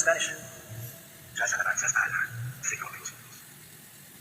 Spanish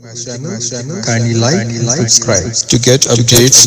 My channel, kindly like and subscribe to get updates